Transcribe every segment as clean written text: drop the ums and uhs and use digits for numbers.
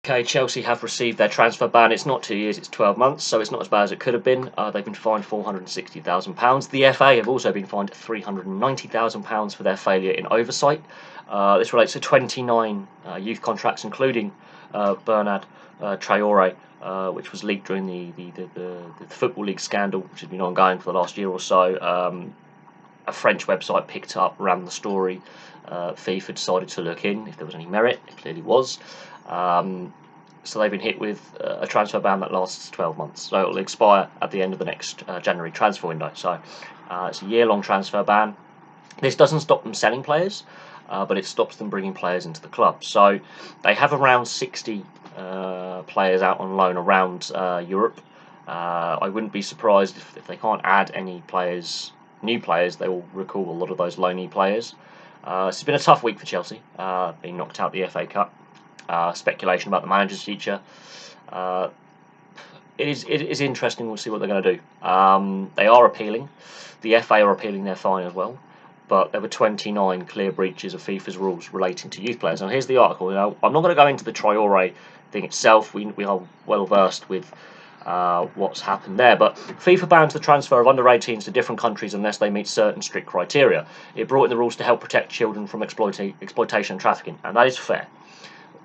Okay, Chelsea have received their transfer ban. It's not 2 years, it's 12 months, so it's not as bad as it could have been. They've been fined £460,000. The FA have also been fined £390,000 for their failure in oversight. This relates to 29 youth contracts, including Bernard Traore, which was leaked during the Football League scandal, which has been ongoing for the last year or so. A French website picked up, ran the story. FIFA decided to look in if there was any merit. It clearly was. So they've been hit with a transfer ban that lasts 12 months. So it will expire at the end of the next January transfer window. So it's a year-long transfer ban. This doesn't stop them selling players, but it stops them bringing players into the club. So they have around 60 players out on loan around Europe. I wouldn't be surprised if they can't add any players, new players, they will recall a lot of those loanee players. It's been a tough week for Chelsea, being knocked out the FA Cup. Speculation about the manager's future. It is interesting. We'll see what they're going to do. They are appealing. The FA are appealing their fine as well. But there were 29 clear breaches of FIFA's rules relating to youth players. Now here's the article. Now, I'm not going to go into the Traore thing itself. We are well versed with what's happened there, but FIFA bans the transfer of under-18s to different countries unless they meet certain strict criteria. It brought in the rules to help protect children from exploitation and trafficking, and that is fair.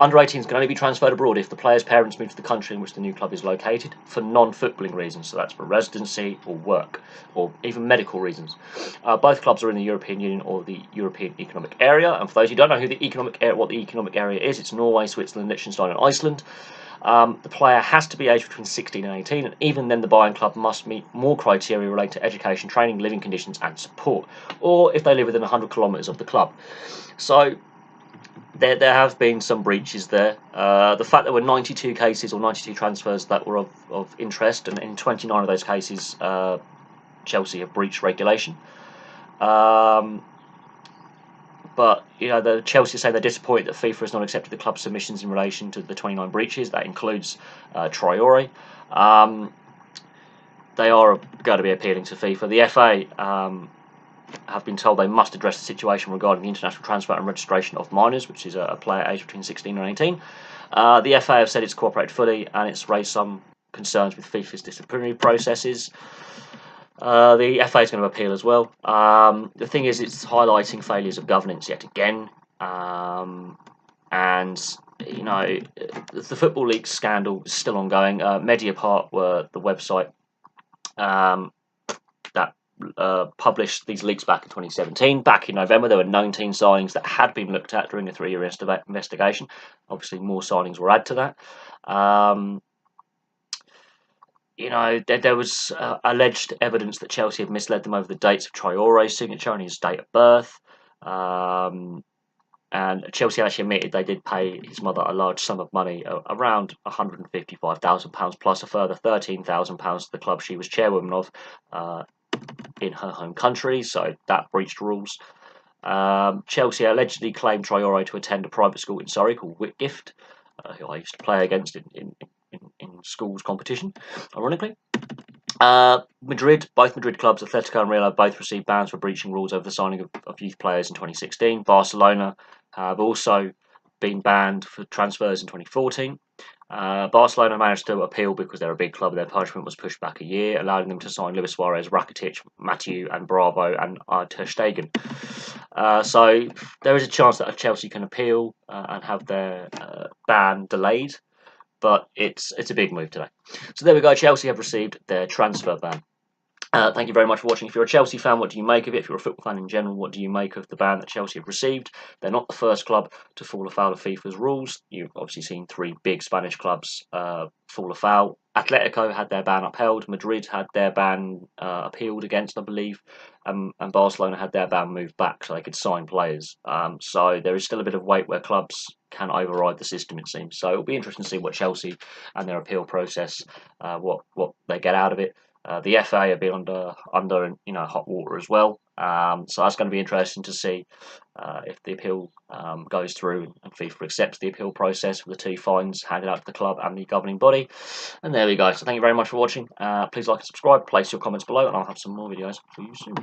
Under-18s can only be transferred abroad if the player's parents move to the country in which the new club is located for non-footballing reasons, so that's for residency or work, or even medical reasons. Both clubs are in the European Union or the European Economic Area, and for those who don't know what the economic area is, it's Norway, Switzerland, Liechtenstein and Iceland. The player has to be aged between 16 and 18, and even then the buying club must meet more criteria related to education, training, living conditions and support, or if they live within 100 kilometres of the club. So there have been some breaches there. The fact there were 92 cases or 92 transfers that were of interest, and in 29 of those cases Chelsea have breached regulation. But the Chelsea say they're disappointed that FIFA has not accepted the club's submissions in relation to the 29 breaches. That includes Traore. They are going to be appealing to FIFA. The FA have been told they must address the situation regarding the international transfer and registration of minors, which is a player aged between 16 and 18. The FA have said it's cooperated fully, and it's raised some concerns with FIFA's disciplinary processes. The FA is going to appeal as well. The thing is, it's highlighting failures of governance yet again. And the Football League scandal is still ongoing. Mediapart were the website that published these leaks back in 2017. Back in November, there were 19 signings that had been looked at during a 3-year investigation. Obviously, more signings were added to that. There was alleged evidence that Chelsea had misled them over the dates of Traore's signature and his date of birth. And Chelsea actually admitted they did pay his mother a large sum of money, around £155,000, plus a further £13,000 to the club she was chairwoman of in her home country, so that breached rules. Chelsea allegedly claimed Traore to attend a private school in Surrey called Whitgift, who I used to play against in schools competition, ironically. Both Madrid clubs, Atletico and Real, have both received bans for breaching rules over the signing of youth players in 2016. Barcelona have also been banned for transfers in 2014. Barcelona managed to appeal because they're a big club. Their punishment was pushed back a year, allowing them to sign Luis Suarez, Rakitic, Mathieu and Bravo and Ter Stegen. So there is a chance that Chelsea can appeal and have their ban delayed, but it's a big move today. So there we go. Chelsea have received their transfer ban. Thank you very much for watching. If you're a Chelsea fan, what do you make of it? If you're a football fan in general, what do you make of the ban that Chelsea have received? They're not the first club to fall afoul of FIFA's rules. You've obviously seen 3 big Spanish clubs fall afoul. Atletico had their ban upheld. Madrid had their ban appealed against, I believe. And Barcelona had their ban moved back so they could sign players. So there is still a bit of weight where clubs can override the system, it seems. So it'll be interesting to see what Chelsea and their appeal process, what they get out of it. The FA have been under hot water as well, so that's going to be interesting to see if the appeal goes through and FIFA accepts the appeal process for the 2 fines handed out to the club and the governing body. And there we go. So thank you very much for watching. Please like and subscribe, place your comments below, and I'll have some more videos for you soon.